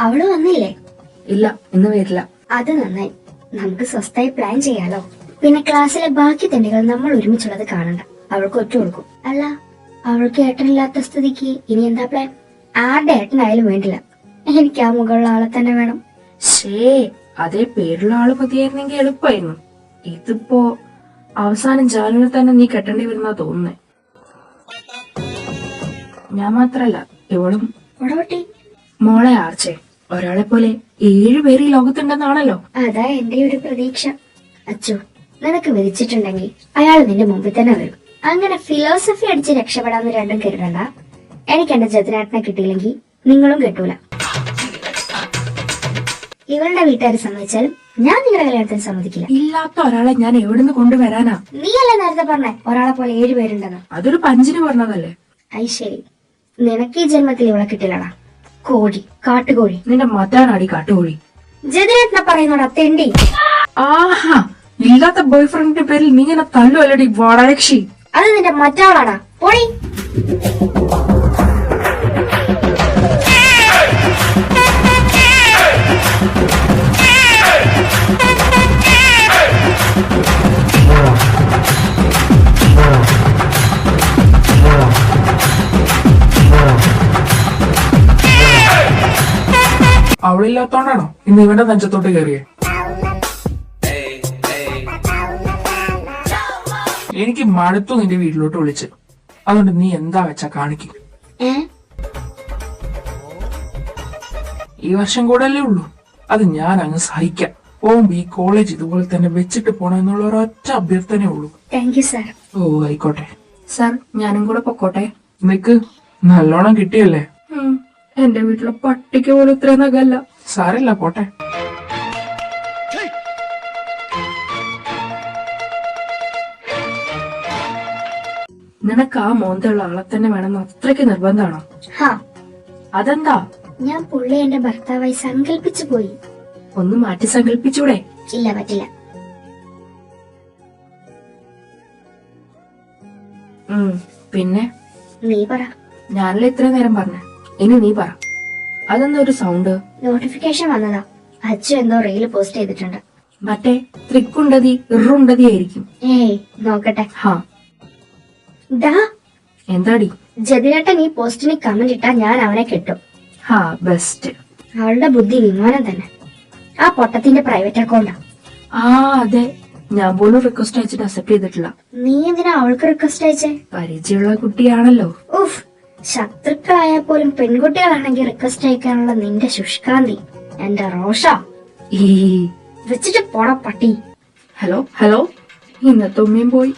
അവള് വന്നില്ലേ? ഇല്ല, ഇന്ന് വരില്ല. അത് നന്നായി. നമുക്ക് സ്വസ്ഥായി പ്ലാൻ ചെയ്യാലോ. പിന്നെ ക്ലാസ്സിലെ ബാക്കി തെണ്ടികൾ നമ്മൾ ഒരുമിച്ചുള്ളത് കാണണ്ട. അവൾക്ക് ഒറ്റ കൊടുക്കും. അല്ല, അവൾക്ക് ഏട്ടനില്ലാത്ത സ്ഥിതിക്ക് ഇനി എന്താ പ്ലാൻ? ആരുടെ ഏട്ടനായാലും വേണ്ടില്ല, എനിക്ക് ആ മുകളിലുള്ള ആളെ തന്നെ വേണം. അതേ പേരുള്ള ആള് മതിയായിരുന്നെങ്കിൽ എളുപ്പമായിരുന്നു. ഇതിപ്പോ അവസാനം ജാനുവിനെ തന്നെ നീ കെട്ടേണ്ടി വരുന്ന തോന്നുന്നേ. ഞാൻ മാത്രല്ല, ഇവളും. മോളെ ആർച്ചേ, ഒരാളെ പോലെ 7 പേര് ഈ ലോകത്തുണ്ടെന്നാണല്ലോ. അതാ എന്റെ ഒരു പ്രതീക്ഷ. അച്ചു, നിനക്ക് വിധിച്ചിട്ടുണ്ടെങ്കിൽ അയാൾ നിന്റെ മുമ്പിൽ തന്നെ വരും. അങ്ങനെ ഫിലോസഫി അടിച്ച് രക്ഷപ്പെടാന്ന് രണ്ടും കരുതണ്ട. എനിക്ക് എന്റെ ജതിനാട്ടിനെ കിട്ടിയില്ലെങ്കിൽ നിങ്ങളും കിട്ടൂല. ഇവരുടെ വീട്ടുകാർ സമ്മതിച്ചാലും ഞാൻ നിങ്ങളുടെ കല്യാണത്തിന് സമ്മതിക്കില്ല. ഇല്ലാത്ത ഒരാളെ ഞാൻ എവിടുന്ന് കൊണ്ടുവരാനാ? നീയല്ലേ നേരത്തെ പറഞ്ഞേ ഒരാളെ പോലെ 7 പേരുണ്ടെന്ന്? അതൊരു പഞ്ചിന് പറഞ്ഞതല്ലേ. അത് ശരി, നിനക്ക് ഈ ജന്മത്തിൽ ഇവളെ കിട്ടില്ലടാ. കോഴി, കാട്ടുകോഴി. നിന്റെ മറ്റാണാടി കാട്ടുകോഴി. ജതിനാട്ടിനെ പറയുന്നോടാ തെണ്ടി. ആഹാ, ഇല്ലാത്ത ബോയ് ഫ്രണ്ടിന്റെ പേരിൽ നീ ഇങ്ങനെ തള്ളുവല്ലടി വാടകക്ഷി. അത് നിന്റെ മറ്റാളാടാ. പോടി. അവളില്ലാത്തോണ്ടാണോ ഇന്ന് ഇവന്റെ നെഞ്ചത്തോട്ട് കയറിയേ? എനിക്ക് മടുത്തു നിന്റെ വീട്ടിലോട്ട് വിളിച്ച്. അതുകൊണ്ട് നീ എന്താ വെച്ചാ കാണിക്കും. ഈ വർഷം കൂടെ അല്ലേ ഉള്ളൂ, അത് ഞാൻ അങ്ങ് സഹിക്കാം. പോകുമ്പോ ഈ കോളേജ് ഇതുപോലെ തന്നെ വെച്ചിട്ട് പോണം എന്നുള്ള ഒരൊറ്റ അഭ്യർത്ഥനേ ഉള്ളൂ. Thank you sir. ഓ ആയിക്കോട്ടെ സാർ, ഞാനും കൂടെ പൊക്കോട്ടെ. നിനക്ക് നല്ലോണം കിട്ടിയല്ലേ? എന്റെ വീട്ടിലെ പട്ടിക്ക് പോലും ഇത്ര നഗല്ല. സാരല്ല, പോട്ടെ. നിനക്ക് ആ മോന്തയുള്ള ആളെ തന്നെ വേണമെന്ന് അത്രയ്ക്ക് നിർബന്ധമാണോ? അതെന്താ? ഞാൻ പുള്ളി എന്റെ ഭർത്താവായി സങ്കല്പിച്ചു പോയി. ഒന്ന് മാറ്റി സങ്കല്പിച്ചൂടെ? ഇല്ല, പറ്റില്ല. പിന്നെ നീ പറ. ഞാനല്ലേ ഇത്ര നേരം പറഞ്ഞ, ഇനി നീ പറ. അതെന്താ ഒരു സൗണ്ട്? നോട്ടിഫിക്കേഷൻ വന്നതാ. അച്ചു എന്തോ റീല് പോസ്റ്റ് ചെയ്തിട്ടുണ്ട്. മറ്റേ ത്രിക്കുണ്ടതി ഇറുണ്ടതി ആയിരിക്കും. ഏയ്, നോക്കട്ടെ. എന്താടി? ജതിനേട്ടൻ ഈ പോസ്റ്റിന് കമന്റ് ഇട്ടാ ഞാൻ അവനെ കിട്ടും. ബെസ്റ്റ്. അവളുടെ ബുദ്ധി വിമാനം തന്നെ. ആ പൊട്ടത്തിന്റെ പ്രൈവറ്റ് അക്കൗണ്ടാ. അതെ, ഞാൻ പോലും റിക്വസ്റ്റ് അയച്ചിട്ട് അക്സെപ്റ്റ് ചെയ്തിട്ടില്ല. നീ എന്തിനാ അവൾക്ക് റിക്വസ്റ്റ് അയച്ചേ? പരിചയമുള്ള കുട്ടിയാണല്ലോ. ഉഫ്, ശത്രുക്കളായാൽ പോലും പെൺകുട്ടികളാണെങ്കിൽ റിക്വസ്റ്റ് അയക്കാനുള്ള നിന്റെ ശുഷ്കാന്തി എന്റെ റോഷ വെച്ചിട്ട് പോടാ പട്ടി. ഹലോ ഇന്നത്തെ ഉമ്മയും പോയി.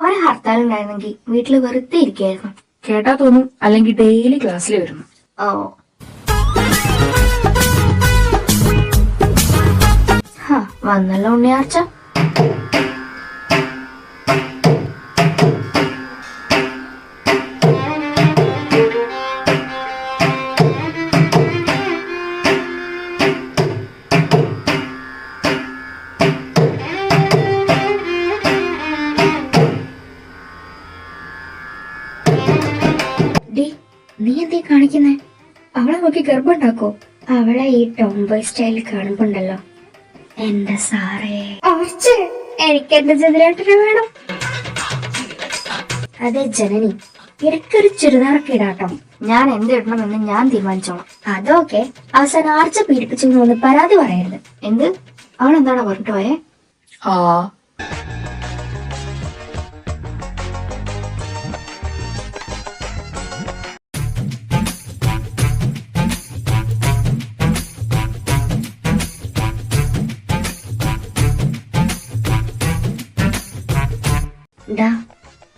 ഒരു ഹർത്താൽ ഉണ്ടായിരുന്നെങ്കിൽ വീട്ടില് വെറുതെ ഇരിക്കായിരുന്നു. കേട്ടാ തോന്നും അല്ലെങ്കിൽ ഡെയിലി ക്ലാസ്സിൽ വരുന്നു. വന്നല്ലോ ഉണ്ണിയാർച്ച. നീ എന്തേ കാണിക്കുന്നേ? അവളെ നോക്കി ഗർഭമുണ്ടാക്കോ? അവളെ ഈ ടോംബോയ് സ്റ്റൈലിൽ കാണുമ്പോണ്ടല്ലോ എന്റെ സാറേ, എനിക്ക് എന്റെ ജനറേറ്ററെ വേണം. അതെ ജനനി, ഇടയ്ക്കൊരു ചുരിദാറൊക്കെ ഇടാട്ടോ. ഞാൻ എന്ത് ഇടണമെന്ന് ഞാൻ തീരുമാനിച്ചോളാം. അതൊക്കെ അവസാനം ആർച്ച പീഡിപ്പിച്ചെന്ന് ഒന്ന് പരാതി പറയരുത്. എന്ത്? അവളെന്താണോ പറഞ്ഞിട്ട് പോയെ?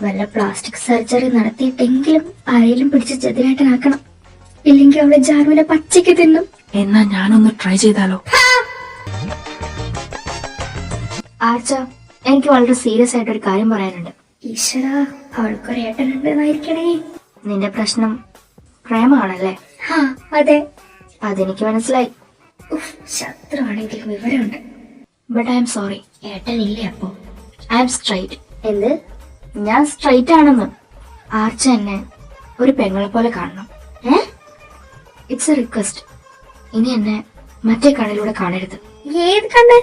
വല്ല പ്ലാസ്റ്റിക് സർജറി നടത്തിയിട്ടെങ്കിലും ആരെങ്കിലും പിടിച്ച് ജതിനായിട്ടാക്കണം. ഇല്ലെങ്കിൽ അവളെ ജാനുവിനെ പച്ചയ്ക്ക് തിന്നും. എന്നാ ഞാനൊന്ന് ട്രൈ ചെയ്താലോ? ആർച്ച, എനിക്ക് വളരെ സീരിയസ് ആയിട്ട് ഒരു കാര്യം പറയാനുണ്ട്. ഈശ്വര, അവൾക്കൊരു ഏട്ടനുണ്ടെന്നായിരിക്കണേ. നിന്റെ പ്രശ്നം പ്രേമാണല്ലേ? അതെ, അതെനിക്ക് മനസ്സിലായി. ശത്രുവാണെങ്കിൽ വിവരമുണ്ട്. ബട്ട് ഐ എം സോറി, ഏട്ടനില്ലേ അപ്പോ? I M straight. എന്ത്? ഞാൻ സ്ട്രൈറ്റ് ആണെന്ന്. ആർച്ച എന്നെ ഒരു പെങ്ങളെ പോലെ കാണണം. It's A request. ഇനി എന്നെ മറ്റേ കണ്ണിലൂടെ കാണരുത്. ഏത് കണ്ണ്?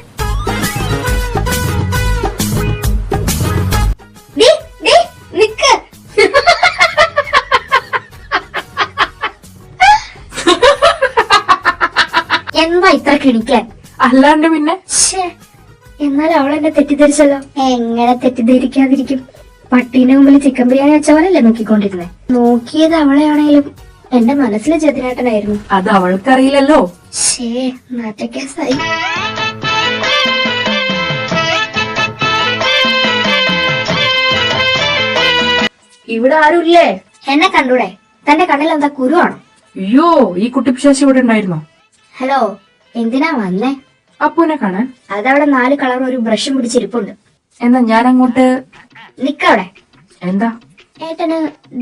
നിക്ക്. എന്താ ഇത്ര കിണിക്കാൻ? അല്ലാണ്ട് പിന്നെ എന്നാൽ അവൾ എന്നെ തെറ്റിദ്ധരിച്ചല്ലോ. എങ്ങനെ തെറ്റിദ്ധരിക്കാതിരിക്കും? പട്ടീന്റെ മുമ്പിൽ ചിക്കൻ ബിരിയാണി വെച്ച പോലല്ലേ നോക്കിക്കൊണ്ടിരുന്നേ. നോക്കിയത് അവളെയാണേലും എന്റെ മനസ്സിൽ ജതിനേട്ടനായിരുന്നു. അത് അവൾക്കറിയില്ലല്ലോ. നാറ്റക്കേസായി. ഇവിടെ ആരുമില്ലേ? എന്നെ കണ്ടൂടെ? തന്റെ കണ്ണിൽ എന്താ കുരുവാണോ? അയ്യോ, ഈ കുട്ടിപ്പിശാശി ഇവിടെ ഉണ്ടായിരുന്നോ? ഹലോ, എന്തിനാ വന്നേ? അപ്പൂനെ കാണാൻ. അതവിടെ 4 കളർ ഒരു ബ്രഷും പിടിച്ചിരിപ്പുണ്ട്. എന്നാ ഞാൻ അങ്ങോട്ട്. നിക്കവിടെ. എന്താ? ഏട്ടന്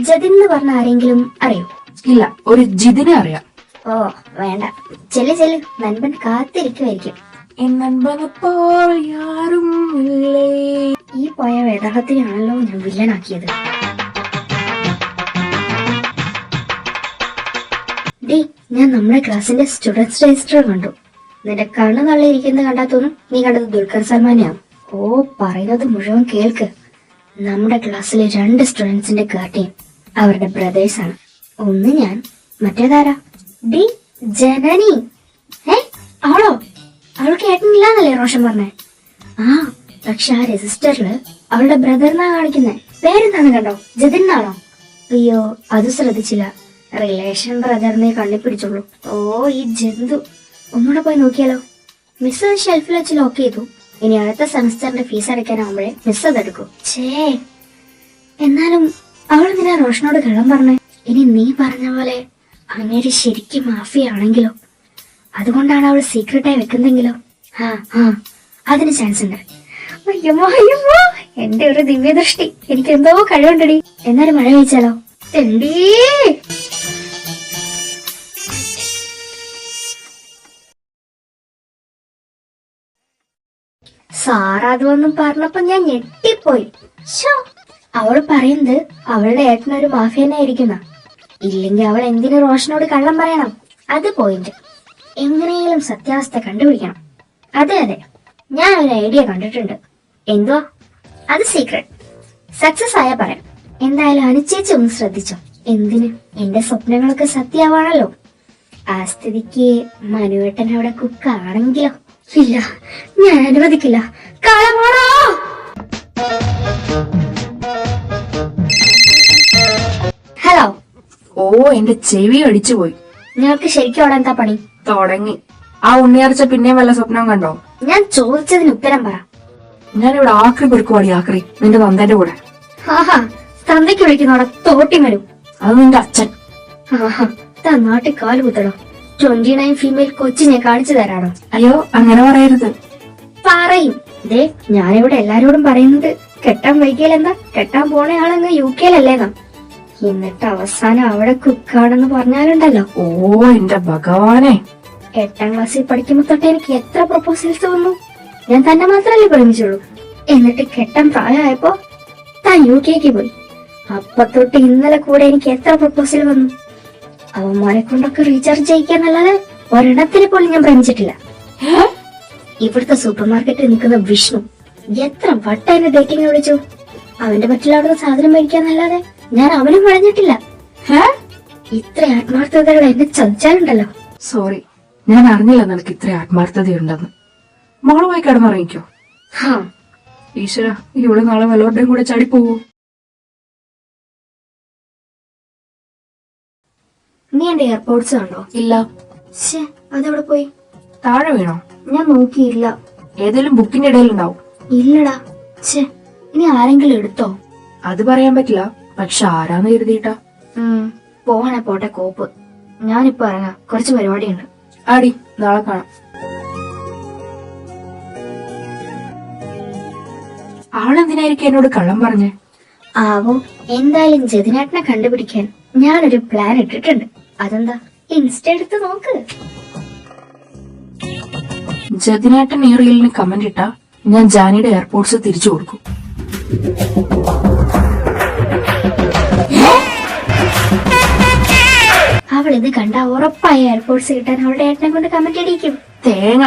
ജതിൻ എന്ന് പറഞ്ഞ ആരെങ്കിലും അറിയോ? ഇല്ല, ഒരു ജിതിനെ അറിയാം. ഓ വേണ്ട, ചെല്ല് നൻപൻ കാത്തിരിക്കുമായിരിക്കും. എന്നപ്പോൾ യാരും ഇല്ലേ. ഈ പോയ വേദാളത്തിനാണല്ലോ ഞാൻ വില്ലനാക്കിയത്. ഡേ, ഞാൻ നമ്മുടെ ക്ലാസ്സിന്റെ സ്റ്റുഡൻസ് രജിസ്റ്റർ കണ്ടു. നിന്റെ കണ്ണ് തള്ളിയിരിക്കുന്നത് കണ്ടാ തോന്നും നീ കണ്ടത് ദുൽഖർ സൽമാനെയാവും. ഓ, പറയുന്നത് മുഴുവൻ കേൾക്ക്. നമ്മുടെ ക്ലാസ്സിലെ 2 സ്റ്റുഡൻസിന്റെ ഗാർഡിയൻ അവരുടെ ബ്രദേഴ്സ് ആണ്. ഒന്ന് ഞാൻ, മറ്റേതാരാ? ഡി ജനനി. അവളോ? അവൾക്ക് ഏട്ടനില്ലാന്നല്ലേ റോഷൻ പറഞ്ഞേ? ആ, പക്ഷെ ആ രജിസ്റ്ററില് അവളുടെ ബ്രദറിനാ കാണിക്കുന്നേ. പേരെന്താന്ന് കണ്ടോ? ജതിൻ എന്നാണോ? അയ്യോ, അത് ശ്രദ്ധിച്ചില്ല. റിലേഷൻ ബ്രദറിനെ കണ്ണിപ്പിടിച്ചോളൂ. ഓ, ഈ ജന്തു. ഒന്നുകൂടെ പോയി നോക്കിയാലോ? മിസ് ഷെൽഫിൽ വെച്ച് ലോക്ക് ചെയ്തു. ഇനി അടുത്ത സെമസ്റ്ററിന്റെ ഫീസ് അടയ്ക്കാനാവുമ്പോഴേ മിസ് അതെടുക്കും. എന്നാലും അവളെന്തിനാ റോഷനോട് കള്ളം പറഞ്ഞേ? ഇനി നീ പറഞ്ഞ പോലെ അങ്ങേര് ശരിക്കും മാഫിയാണെങ്കിലോ? അതുകൊണ്ടാണ് അവൾ സീക്രട്ടായി വെക്കുന്നെങ്കിലോ? അതിന് ചാൻസ് ഉണ്ട്. അയ്യോ, എന്റെ ഒരു ദിവ്യദൃഷ്ടി. എനിക്ക് എന്തോ കഴിവുണ്ടടി. എന്നാലും മഴ വീഴ്ചാലോ? എന്തേ സാറാതൊന്നും പറഞ്ഞപ്പോ ഞാൻ ഞെട്ടിപ്പോയി. അവൾ പറയുന്നത് അവളുടെ ഏട്ടനൊരു മാഫിയനായിരിക്കുന്ന. ഇല്ലെങ്കിൽ അവൾ എന്തിനു റോഷനോട് കള്ളം പറയണം? അത് പോയിന്റ്. എങ്ങനെയും സത്യാവസ്ഥ കണ്ടുപിടിക്കണം. അതെ, ഞാൻ ഒരു ഐഡിയ കണ്ടിട്ടുണ്ട്. എന്തുവാ? അത് സീക്രട്ട്. സക്സസ് ആയാ പറയാം. എന്തായാലും അനുചേച്ചി ഒന്ന് ശ്രദ്ധിച്ചോ. എന്തിന്? എന്റെ സ്വപ്നങ്ങളൊക്കെ സത്യമാണല്ലോ. ആ സ്ഥിതിക്ക് മനുവേട്ടൻ അവിടെ കുക്കാണെങ്കിലോ? ഇല്ല, ഞാൻ അനുവദിക്കില്ല. കാളമാണോ? ഹലോ. ഓ, എന്റെ ചെവി അടിച്ചുപോയി. നിങ്ങൾക്ക് ശരിക്കും അവിടെ എന്താ പണി? തുടങ്ങി. ആ ഉണ്ണിയാർച്ച പിന്നെയും വല്ല സ്വപ്നം കണ്ടോ? ഞാൻ ചോദിച്ചതിന് ഉത്തരം പറ. ഞാനിവിടെ ആക്രി പെറുക്കുവാടി. ആക്രി നിന്റെ തന്തേന്റെ കൂടെ. തന്തയ്ക്ക് വിളിക്കുന്നോടെ തോട്ടി വരും. അത് നിന്റെ അച്ഛൻ. നാട്ടിൽ കാല് കുത്തടോ. 29 ഫീമെയിൽ കൊച്ചിനെ കാണിച്ചു തരാടോ. അയ്യോ, അങ്ങനെ പറയരുത്. പറയും. ദേ, ഞാനിവിടെ എല്ലാരോടും പറയുന്നത് കെട്ടാൻ വൈകിയാലെന്താ? കെട്ടാൻ പോണയാളങ്ങ് UK-ലല്ലേന്നാ. എന്നിട്ട് അവസാനം അവിടെ കുക്കാണെന്ന് പറഞ്ഞാലുണ്ടല്ലോ. ഓ, എന്റെ ഭഗവാനെ. 8ാം ക്ലാസ്സിൽ പഠിക്കുമ്പോ തൊട്ട് എനിക്ക് എത്ര പ്രൊപ്പോസൽസ് വന്നു. ഞാൻ തന്നെ മാത്രല്ലേ പ്രേമിച്ചുള്ളൂ. എന്നിട്ട് കെട്ടാൻ പ്രായമായപ്പോ താൻ UK-ക്ക് പോയി. അപ്പൊ തൊട്ട് ഇന്നലെ കൂടെ എനിക്ക് എത്ര പ്രൊപ്പോസൽ വന്നു. അവന്മാരെ കൊണ്ടൊക്കെ റീചാർജ് ചെയ്യിക്കാന്നല്ലാതെ ഒരെണ്ണത്തിനെ പോലും ഞാൻ പ്രേമിച്ചിട്ടില്ല. ഇവിടുത്തെ സൂപ്പർ മാർക്കറ്റിൽ നിൽക്കുന്ന വിഷ്ണു എത്ര വട്ട എന്നെ ഡേറ്റിംഗ് വിളിച്ചു. അവന്റെ പറ്റില്ലാവുന്ന സാധനം മേടിക്കാന്നല്ലാതെ ഞാൻ അവനും പറഞ്ഞിട്ടില്ല. ഇത്ര ആത്മാർത്ഥതകൾ എന്നെ ചതിച്ചാലുണ്ടല്ലോ. സോറി, ഞാൻ അറിഞ്ഞില്ല നിനക്ക് ഇത്ര ആത്മാർത്ഥതയുണ്ടെന്ന്. മോള് പോയി കിടന്നുറങ്ങിക്കോ. ഈശ്വര, ഇവിടെ നാളെ വല്ലവരുടെയും കൂടെ ചാടിപ്പോവോ? നീ എന്റെ എയർപോർട്സ് കണ്ടോ? ഇല്ല. അതെവിടെ പോയി? താഴെ വീണോ? ഞാൻ നോക്കിയില്ല. ഏതെങ്കിലും ബുക്കിന്റെ ഇടയിലുണ്ടാവും. ഇല്ലടാ. ഇനി ആരെങ്കിലും എടുത്തോ? അത് പറയാൻ പറ്റില്ല. പക്ഷെ ആരാന്ന് കരുതിയിട്ടാ. പോകണേ പോട്ടെ കോപ്പ്. ഞാനിപ്പോ ഇറങ്ങാം, കുറച്ച് പരിപാടിയുണ്ട്. ആടി, നാളെ കാണാം. അവളെന്തിനായിരിക്കും എന്നോട് കള്ളം പറഞ്ഞേ? ആവോ, എന്തായാലും ജതിനേട്ടനെ കണ്ടുപിടിക്കാൻ ഞാനൊരു പ്ലാൻ ഇട്ടിട്ടുണ്ട്. അതെന്താ? ഇൻസ്റ്റ എടുത്ത് നോക്ക്. ജതിനേട്ടൻ ഈ റീലിന് കമന്റ് ഇട്ടാ ഞാൻ ജാനിയുടെ എയർപോർട്ട്സ് തിരിച്ചു കൊടുക്കും. അവൾ ഇത് കണ്ട ഉറപ്പായി എയർപോർട്ട്സ് കിട്ടാൻ അവളുടെ ഏട്ടനെ കൊണ്ട് കമന്റ് അടിക്കും. തേങ്ങ,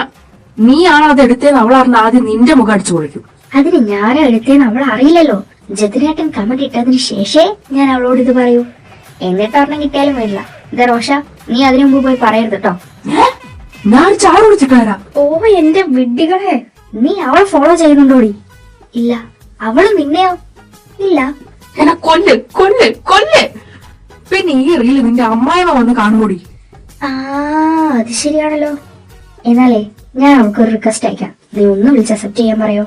നീയാണ് അത് എടുത്തേന്ന് അവൾ അറിഞ്ഞ ആദ്യം നിന്റെ മുഖം അടിച്ചു പൊളിക്കും. അതിന് ഞാനും എടുത്തേന്ന് അവൾ അറിയില്ലല്ലോ. ജതിനേട്ടൻ കമന്റ് ഇട്ടതിന് ശേഷേ ഞാൻ അവളോട് ഇത് പറയൂ. എന്നിട്ട് ഒരെണ്ണം കിട്ടിയാലും വരില്ല. ഇതാ റോഷ, നീ അതിനു മുമ്പ് പോയി പറയരുത് കേട്ടോ. ഞാൻ ചായ കുടിച്ചിട്ടാരാ? ഓ എന്റെ വിഡ്ഢികളെ, നീ അവളെ ഫോളോ ചെയ്യുന്നുണ്ടോടി? ഇല്ല. അവള് നിന്നെയോ? ഇല്ല. എന്നെ കൊല്ല് കൊല്ല് കൊല്ല്. പിന്നെ ഈ റീല് നിന്റെ അമ്മായിമ്മ വന്ന് കാണുകൂടി. ആ അത് ശരിയാണല്ലോ. എന്നാലേ ഞാൻ അവൾക്കൊരു റിക്വസ്റ്റ് അയക്കാം. നീ ഒന്ന് വിളിച്ച് അക്സെപ്റ്റ് ചെയ്യാൻ പറയോ?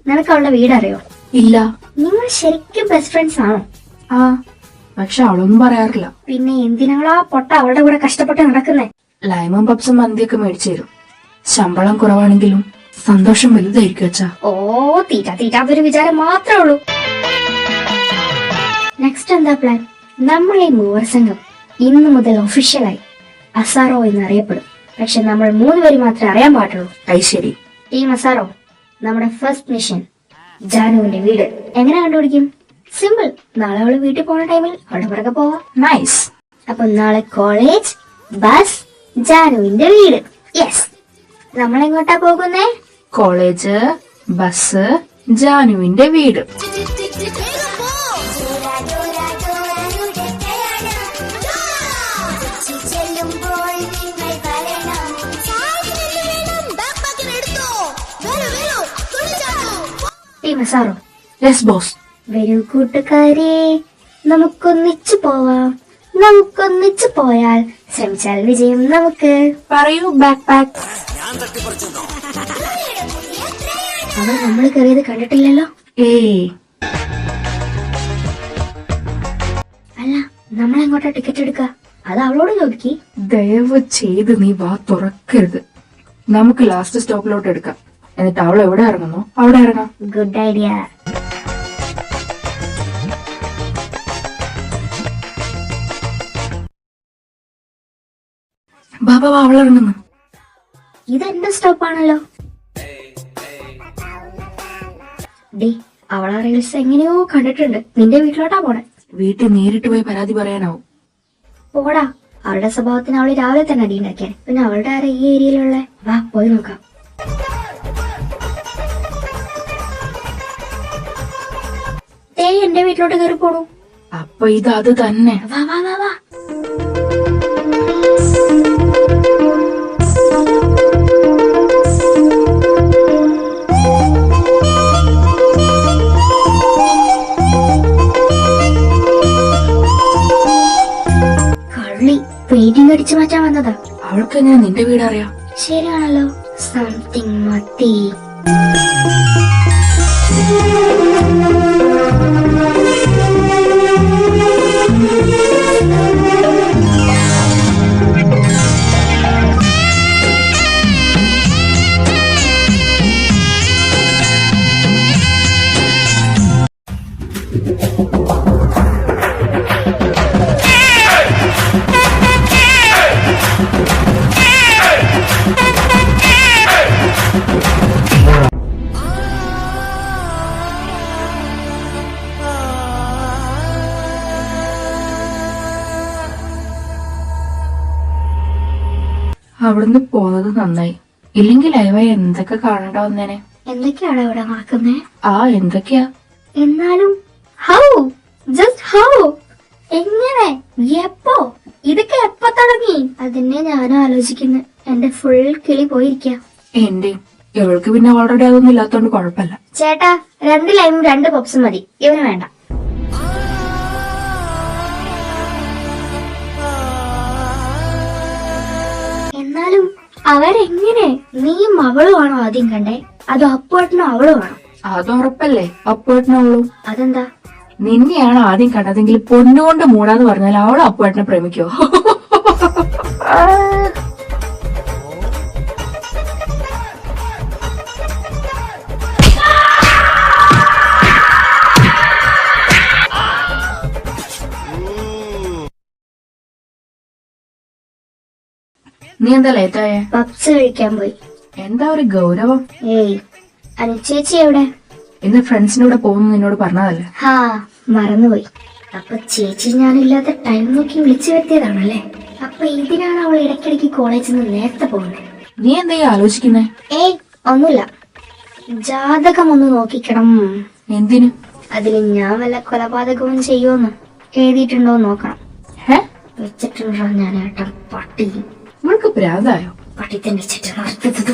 നിനക്ക് അവളുടെ വീടറിയോ? ഇല്ല. നിങ്ങൾ ശരിക്കും ബെസ്റ്റ് ഫ്രണ്ട്സ് ആണോ? ആ, പക്ഷെ അവളൊന്നും പറയാറില്ല. പിന്നെ എന്തിനാളാ പൊട്ട അവളുടെ കൂടെ കഷ്ടപ്പെട്ട് നടക്കുന്നേ? ലൈമും പപ്സും മന്തിയൊക്കെ മേടിച്ചു തരും. ശമ്പളം കുറവാണെങ്കിലും സന്തോഷം വലുതായിരിക്കും അച്ഛാ. ഓ തീറ്റാത്തൊരു വിചാരം മാത്രമേ ഉള്ളൂ. നെക്സ്റ്റ് എന്താ പ്ലാൻ? നമ്മൾ ഈ മൂവർ സംഘം ഇന്നു മുതൽ ഒഫീഷ്യലായി അസാറോ എന്നറിയപ്പെടും. പക്ഷെ നമ്മൾ 3 പേര് മാത്രമേ അറിയാൻ പാടുള്ളൂ. ശരി. ടീം അസാറോ, നമ്മുടെ ഫസ്റ്റ് മിഷൻ ജാനുവിന്റെ വീട് എങ്ങനെ കണ്ടുപിടിക്കും? സിമ്പിൾ. നാളെ അവള് വീട്ടിൽ പോണ ടൈമിൽ അവളുടെ പുറകെ പോവാം. നൈസ്. അപ്പൊ നാളെ കോളേജ്, ബസ്, ജാനുവിന്റെ വീട്. യെസ്. നമ്മൾ എങ്ങോട്ടാ പോകുന്നേ? കോളേജ്, ബസ്, ജാനുവിന്റെ വീട്. ടീം അസാറോ. Yes boss. വരൂ കൂട്ടുകാരെ, നമുക്കൊന്നിച്ചു പോവാം. നമുക്കൊന്നിച്ചു പോയാൽ ശ്രമിച്ചാൽ വിജയം നമുക്ക്. പറയൂ ബാക്ക് പാക്ക്. അവർ നമ്മൾ കയറിയത് കണ്ടിട്ടില്ലല്ലോ. അല്ല, നമ്മളെങ്ങോട്ടാ ടിക്കറ്റ് എടുക്ക? അത് അവളോട് ചോദിക്കി. ദയവ് ചെയ്ത് നീ വാ തുറക്കരുത്. നമുക്ക് ലാസ്റ്റ് സ്റ്റോപ്പിലോട്ട് എടുക്കാം. എന്നിട്ട് അവൾ എവിടെ ഇറങ്ങുന്നു അവിടെ ഇറങ്ങാം. Good idea. ബാബാ അവൾ ഇറങ്ങുന്നു. ഇതെന്റെ സ്റ്റോപ്പാണല്ലോ. ഡി, അവളെ റീൽസ് എങ്ങനെയോ കണ്ടിട്ടുണ്ട്. നിന്റെ വീട്ടിലോട്ടാ പോണെ. വീട്ടിൽ നേരിട്ട് പോയി പരാതി പറയാനാവും. പോടാ, അവളുടെ സ്വഭാവത്തിന് അവള് രാവിലെ തന്നെ അടിയുണ്ടാക്കിയാൽ. പിന്നെ അവളുടെ ആരാ ഈ ഏരിയയിലുള്ള? വാ പോയി നോക്കാം. എന്റെ വീട്ടിലോട്ട് കയറി പോണു. അപ്പൊ ഇത് അത് തന്നെ. വാ വാ വാ വാ. കള്ളി പെയിന്റിംഗ് അടിച്ചു മാറ്റാൻ വന്നതാ. അവൾക്ക് എങ്ങനെ നിന്റെ വീടറിയാം? ശരിയാണല്ലോ. സംതിങ് മത്തി. അവിടുന്ന് പോന്നത് നന്നായി. ഇല്ലെങ്കിൽ ലൈവായി എന്തൊക്കെ കാണേണ്ട വന്നേനെ. എന്തൊക്കെയാണ് ഇവിടെ നടക്കുന്നേ? എന്തൊക്കെയാ? എന്നാലും ഹൗ, ജസ്റ്റ് ഹൗ, എങ്ങനെ, എപ്പോ, ഇതൊക്കെ എപ്പോ തുടങ്ങി? അതിനെ ഞാനും ആലോചിക്കുന്നു. എന്റെ ഫുൾ കിളി പോയിരിക്ക. എന്റെ ഇവൾക്ക് പിന്നെ ഓൾറെഡി അതൊന്നും ഇല്ലാത്തോണ്ട് കുഴപ്പമില്ല. ചേട്ടാ, 2 ലൈമും 2 പപ്സും മതി. ഇവന് വേണ്ട. എന്നാലും അവരെങ്ങനെ? നീയും അവളുമാണോ ആദ്യം കണ്ടേ? അതോ അപ്പുവേട്ടനോ അവളുമാണോ? അത് ഉറപ്പല്ലേ അപ്പുവേട്ടനുള്ളൂ. അതെന്താ? നിന്നെയാണ് ആദ്യം കണ്ടതെങ്കിൽ പൊന്നുകൊണ്ട് മൂടാന്ന് പറഞ്ഞാൽ അവൾ അപ്പുവേട്ടനെ പ്രേമിക്കോ? നീ എന്താ ലേറ്റായേ? പപ്സ് കഴിക്കാൻ പോയി. എന്താ ഒരു ഗൗരവം? ഏയ്, അനുചേച്ചി എവിടെ? ഇന്ന് ഫ്രണ്ട്സിന്റെ കൂടെ പോകുന്നു നിന്നോട് പറഞ്ഞതല്ലേ? ഹാ, മറന്നുപോയി. അപ്പൊ ചേച്ചി ഞാനില്ലാത്ത ടൈം നോക്കി വിളിച്ചു വരുത്തിയതാണല്ലേ. അപ്പൊ ഇതിനാണ് അവൾ ഇടയ്ക്കിടയ്ക്ക് കോളേജിൽ നിന്ന് നേരത്തെ പോകുന്നത്. നീ എന്താ ആലോചിക്കുന്നേ? ഏയ് ഒന്നുമില്ല, ജാതകം ഒന്ന് നോക്കിക്കണം. എന്തിനു? അതിന് ഞാൻ വല്ല കൊലപാതകവും ചെയ്യുമെന്ന് എഴുതിയിട്ടുണ്ടോ നോക്കണം. ഹേ, വെച്ചിട്ടുണ്ടോ ഞാൻ ഏട്ടൻ പട്ടി. ഇവൾക്ക് പ്രാന്തായോ? പട്ടി തന്നെ വെച്ചിട്ട് നടത്തത്.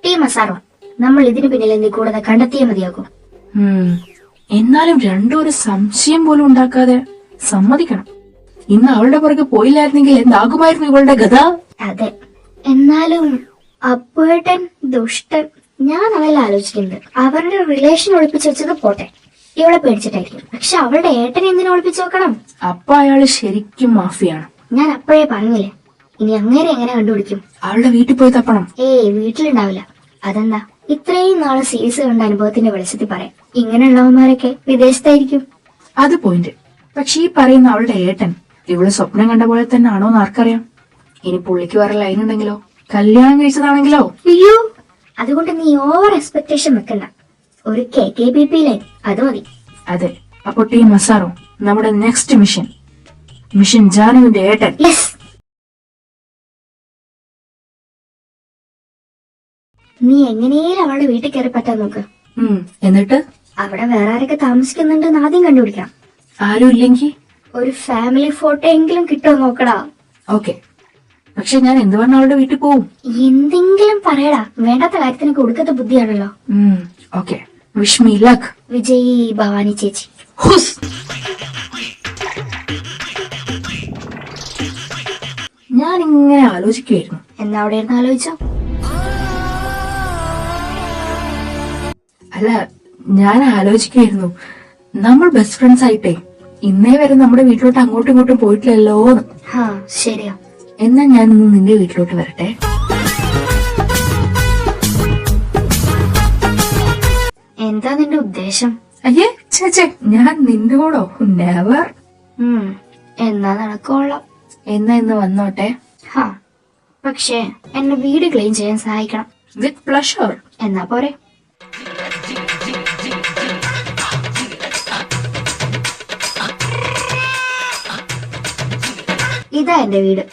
ടീ മസാറോ, നമ്മൾ ഇതിനു പിന്നിൽ എന്ത് കൂടുതൽ കണ്ടെത്തിയേ മതിയാക്കും. എന്നാലും രണ്ടും ഒരു സംശയം പോലും ഉണ്ടാക്കാതെ സമ്മതിക്കണം. ഇന്ന് അവളുടെ പുറകെ പോയില്ലായിരുന്നെങ്കിൽ എന്താകുമായിരുന്നു ഇവളുടെ ഗത? അതെ, എന്നാലും അപ്പേട്ടൻ ദുഷ്ടൻ. ഞാൻ അവളെ ആലോചിക്കുന്നത് അവരുടെ റിലേഷൻ ഒളിപ്പിച്ചു വെച്ചത് പോട്ടെ, ഇവളെ പേടിച്ചിട്ടായിരിക്കും. പക്ഷെ അവളുടെ ഏട്ടനെ എന്തിനാ ഒളിപ്പിച്ചു വെക്കണം? അപ്പൊ അയാള് ശരിക്കും മാഫിയാണ്. ഞാൻ അപ്പോഴേ പറഞ്ഞില്ലേ, ഇനി അങ്ങനെ എങ്ങനെ കണ്ടുപിടിക്കും? അവളുടെ വീട്ടിൽ പോയി തപ്പണം. ഏയ് വീട്ടിലുണ്ടാവില്ല. അതെന്താ? ഇത്രയും നാളെ സീരീസ് കണ്ട അനുഭവത്തിന്റെ വെളിച്ചത്തിൽ പറയാം, ഇങ്ങനെയുള്ളവന്മാരൊക്കെ വിദേശത്തായിരിക്കും. അത് പോയിന്റ്. പക്ഷെ ഈ പറയുന്ന അവളുടെ ഏട്ടൻ ഇവള് സ്വപ്നം കണ്ട പോലെ തന്നെ ആണോന്ന് ആർക്കറിയാം? ഇനി പുള്ളിക്ക് വേറെ ലൈൻ ഉണ്ടെങ്കിലോ, കല്യാണം കഴിച്ചതാണെങ്കിലോ? അയ്യോ, അതുകൊണ്ട് നീ ഓവർ എക്സ്പെക്ടേഷൻ വെക്കണ്ട. ഒരു KKBP ലൈൻ അത് മതി. അതെ, അപ്പൊ ടീം മസാറോ, നമ്മുടെ നെക്സ്റ്റ് മിഷൻ ജാനുവിന്റെ ഏട്ടൻ. യെസ്. നീ എങ്ങനെയും അവളുടെ വീട്ടിൽ കയറി പറ്റാൻ നോക്ക്. എന്നിട്ട് അവിടെ വേറെ ആരൊക്കെ താമസിക്കുന്നുണ്ടെന്ന് ആദ്യം കണ്ടുപിടിക്കാം. ആരും ഇല്ലെങ്കിൽ ഒരു ഫാമിലി ഫോട്ടോ എങ്കിലും കിട്ടുമോ നോക്കടാ. ഓക്കെ, പക്ഷെ ഞാൻ എന്ത് പറഞ്ഞ അവളുടെ വീട്ടിൽ പോവും? എന്തെങ്കിലും പറയടാ, വേണ്ടാത്ത കാര്യത്തിനൊക്കെ ഒടുക്കത്തെ ബുദ്ധിയാണല്ലോ. Okay, wish me luck. Vijay Bhavani ചേച്ചി. ഞാൻ ഇങ്ങനെ ആലോചിക്കുമായിരുന്നു. എന്നാ അവിടെ ഇരുന്ന് ആലോചിച്ചോ. അല്ല, ഞാൻ ആലോചിക്കുമായിരുന്നു, നമ്മൾ ബെസ്റ്റ് ഫ്രണ്ട്സ് ആയിട്ടേ ഇന്നേ വരെ നമ്മുടെ വീട്ടിലോട്ട് അങ്ങോട്ടും ഇങ്ങോട്ടും പോയിട്ടില്ലല്ലോ. ശരിയാ. എന്നാ ഞാൻ ഇന്ന് നിന്റെ വീട്ടിലോട്ട് വരട്ടെ. എന്താ നിന്റെ ഉദ്ദേശം? അയ്യേ ചേച്ചേ, ഞാൻ നിന്നോടോ നെവർ. എന്നാ നടക്കോളാം. എന്നാ ഇന്ന് വന്നോട്ടെ. പക്ഷേ എന്നെ വീട് ക്ലീൻ ചെയ്യാൻ സഹായിക്കണം. With pleasure. എന്നാ പോരെ. ഇതാ എന്റെ വീട്.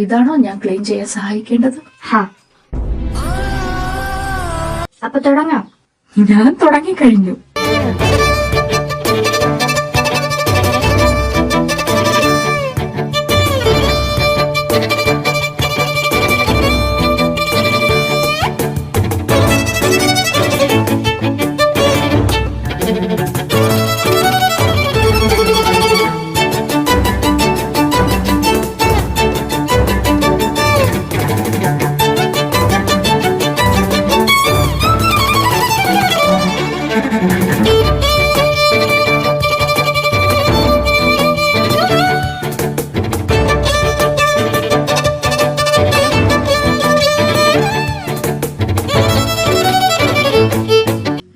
ഇതാണോ ഞാൻ ക്ലീൻ ചെയ്യാൻ സഹായിക്കേണ്ടത്? അപ്പൊ തുടങ്ങാം. ഞാൻ തുടങ്ങിക്കഴിഞ്ഞു.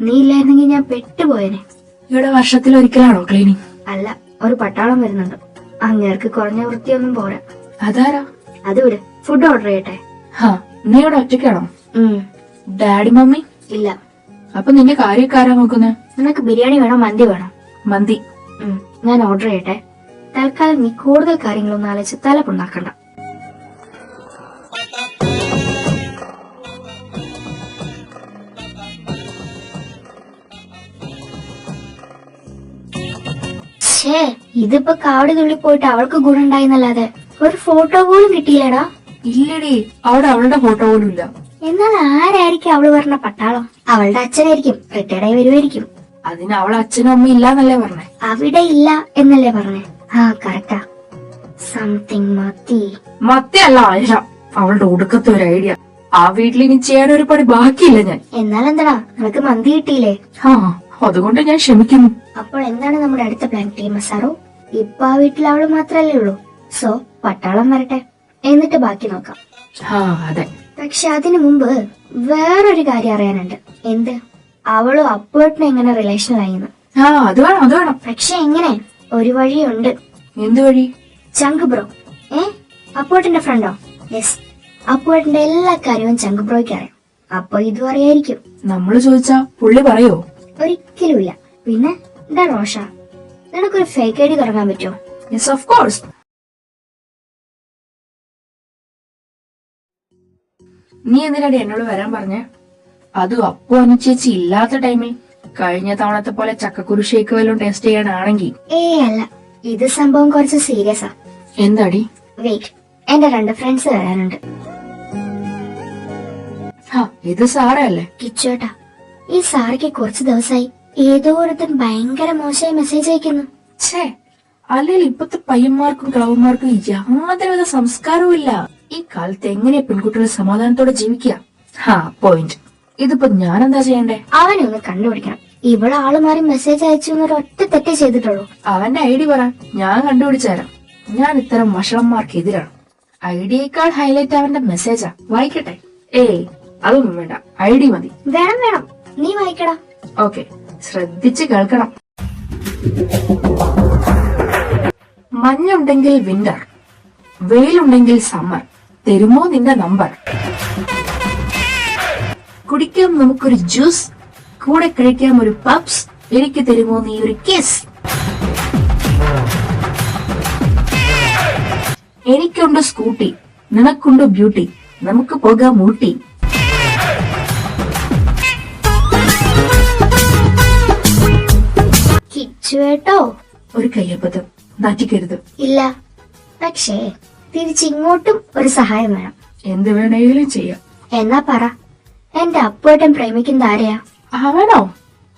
നീ ഇല്ലായിരുന്നെങ്കിൽ ഞാൻ പെട്ടുപോയനെ. ഇവിടെ വർഷത്തിലൊരിക്കലാണോ ക്ലീനിങ്? അല്ല, ഒരു പട്ടാളം വരുന്നുണ്ട്. അങ്ങേർക്ക് കുറഞ്ഞ വൃത്തിയൊന്നും പോരാ. അതാരാ? അത് വിട്, ഫുഡ് ഓർഡർ ചെയ്യട്ടെ. നീ ഇവിടെ ഒറ്റയ്ക്കാണോ? ഡാഡി മമ്മി ഇല്ല. അപ്പൊ നിന്റെ കാര്യമൊക്കെ ആരാ നോക്കുന്നേ? നിനക്ക് ബിരിയാണി വേണോ മന്തി വേണോ? മന്തി. ഞാൻ ഓർഡർ ചെയ്യട്ടെ. തൽക്കാലം നീ കൂടുതൽ കാര്യങ്ങളൊന്നും ആലോചിച്ച് തലപ്പുണ്ടാക്കണ്ട. ഇതിപ്പോ കാവടി തുള്ളി പോയിട്ട് അവൾക്ക് ഗുണം ഉണ്ടായിന്നല്ലാതെ ഒരു ഫോട്ടോ പോലും കിട്ടിയില്ലടാ. ഇല്ലടി, അവിടെ അവളുടെ ഫോട്ടോ പോലും ഇല്ല. എന്നാൽ ആരായിരിക്കും അവള് പറഞ്ഞ പട്ടാളം? അവളുടെ അച്ഛനായിരിക്കും, റിട്ടയർഡ് ആയി വരുമായിരിക്കും. അതിന് അവളെ അച്ഛനും അമ്മയും ഇല്ലാന്നല്ലേ പറഞ്ഞേ? അവിടെ ഇല്ല എന്നല്ലേ പറഞ്ഞേ? കറക്റ്റാ. സംതിങ് മത്തിയല്ല ആയിഷ, അവളുടെ ഒടുക്കത്തെ ഒരു ഐഡിയ. ആ വീട്ടിൽ ഇനി ചെയ്യാൻ ഒരു പടി ബാക്കിയില്ല ഞാൻ. എന്നാലെന്താടാ, നിനക്ക് മന്തി കിട്ടിയില്ലേ? അതുകൊണ്ട് ഞാൻ ക്ഷമിക്കുന്നു. അപ്പോൾ എന്താണ് നമ്മുടെ അടുത്ത പ്ലാൻ ടീം മസാറോ? ഇപ്പൊ ആ വീട്ടിൽ അവള് മാത്രല്ലേ ഉള്ളൂ. സോ പട്ടാളം വരട്ടെ, എന്നിട്ട് ബാക്കി നോക്കാം. അതെ. പക്ഷെ അതിനു മുമ്പ് വേറൊരു കാര്യം അറിയാനുണ്ട്. എന്ത്? അവളും അപ്പുവേട്ടനും എങ്ങനെ റിലേഷനിലായിന്ന്. ആ അത് വേണം അത് വേണം. പക്ഷെ എങ്ങനെ? ഒരു വഴിയുണ്ട്. എന്ത് വഴി? ചങ്ക് ബ്രോ. അപ്പുവേട്ടന്റെ ഫ്രണ്ടോ? യെസ്, അപ്പുവേട്ടന്റെ എല്ലാ കാര്യവും ചങ്ക് ബ്രോയ്ക്ക് അറിയാം. അപ്പൊ ഇതും അറിയായിരിക്കും. നമ്മള് ചോദിച്ചാ പുള്ളി പറയോ? ഒരിക്കലുമില്ല. പിന്നെ എന്താ റോഷ, നിനക്കൊരു ഫേക്ക് ഐഡി തുടങ്ങാൻ പറ്റുമോ? Yes of course. നീ എന്തിനാടി എന്നോട് വരാൻ പറഞ്ഞേ? അതും അപ്പു അനുചേച്ചി ഇല്ലാത്ത ടൈമിൽ. കഴിഞ്ഞ തവണത്തെ പോലെ ചക്കക്കുരു ഷേക്ക് വല്ലതും ടേസ്റ്റ് ചെയ്യാനാണെങ്കിൽ. അല്ല, ഇത് സംഭവം കുറച്ച് സീരിയസാ. എന്താടി? വെയിറ്റ്, എന്റെ 2 ഫ്രണ്ട്സ് വരാനുണ്ട്. ഇത് സാറല്ലേ? കിച്ചുവേട്ടാ, ഈ സാറിക്ക് കുറച്ച് ദിവസമായി ഏതോ ഒരുത്തൻ ഭയങ്കര മോശമായി മെസ്സേജ് അയക്കുന്നു. ഛേ, അല്ലെങ്കിൽ ഇപ്പത്തെ പയ്യന്മാർക്കും കിളവന്മാർക്കും യാതൊരുവിധ സംസ്കാരവും ഇല്ല. ഈ കാലത്ത് എങ്ങനെയാ പെൺകുട്ടികൾ സമാധാനത്തോടെ ജീവിക്കുക? പോയിന്റ്. ഇതിപ്പോ ഞാൻ എന്താ ചെയ്യണ്ടേ? അവനെ ഒന്ന് കണ്ടുപിടിക്കണം. ഇവിടെ ആള് മാറി മെസ്സേജ് അയച്ചു എന്നൊരു ഒറ്റ തെറ്റേ ചെയ്തിട്ടുള്ളൂ. അവന്റെ ഐഡി പറ, ഞാൻ കണ്ടുപിടിച്ചു തരാം. ഞാൻ ഇത്തരം വഷളന്മാർക്ക് എതിരാണ്. ഐഡിയേക്കാൾ ഹൈലൈറ്റ് അവന്റെ മെസ്സേജാ. വായിക്കട്ടെ? അതൊന്നും വേണ്ട, ഐഡി മതി. വേണം, നീ വായിക്കടാ. ഓക്കെ, ശ്രദ്ധിച്ച് കേൾക്കണം. മഞ്ഞുണ്ടെങ്കിൽ വിന്റർ, വെയിലുണ്ടെങ്കിൽ സമ്മർ, തരുമോ നിന്റെ നമ്പർ? കുടിക്കാം നമുക്കൊരു ജ്യൂസ്, കൂടെ കഴിക്കാം ഒരു പബ്സ്, എനിക്ക് തരുമോ നീ ഒരു കിസ്? എനിക്കുണ്ട് സ്കൂട്ടി, നിനക്കുണ്ട് ബ്യൂട്ടി, നമുക്ക് പോകാം ഊട്ടി. കിച്ചുവേട്ടോ, ഒരു കയ്യബദ്ധം, നാറ്റിക്കരുത്. ഇല്ല, പക്ഷേ തിരിച്ചിങ്ങോട്ടും ഒരു സഹായം വേണം. എന്ത് വേണേലും ചെയ്യാം. എന്നാ പറ, എന്റെ അപ്പുവേട്ടൻ പ്രേമിക്കുന്ന ആരെയാ? അവനോ?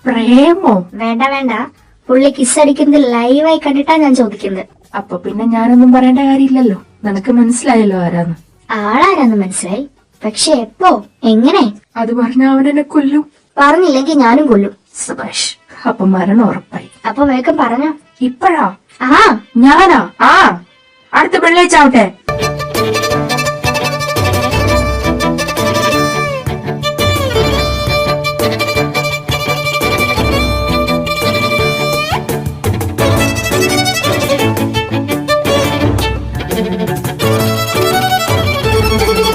പ്രേമോ? വേണ്ട, പുള്ളി കിസ് അടിക്കുന്നത് ലൈവായി കണ്ടിട്ടാ ഞാൻ ചോദിക്കുന്നത്. അപ്പൊ പിന്നെ ഞാനൊന്നും പറയേണ്ട കാര്യമില്ലല്ലോ. നിനക്ക് മനസ്സിലായല്ലോ ആരാന്ന്. ആളാരാന്ന് മനസ്സിലായി, പക്ഷെ എപ്പോ, എങ്ങനെ? അത് പറഞ്ഞ അവനെന്നെ കൊല്ലും. പറഞ്ഞില്ലെങ്കിൽ ഞാനും കൊല്ലും. സുഭാഷ്, അപ്പൊ മരണം ഉറപ്പായി. അപ്പൊ വേഗം പറഞ്ഞോ. ഇപ്പഴാ? ആ ഞാനാ? അടുത്ത വെള്ളിയാഴ്ച ആവട്ടെ.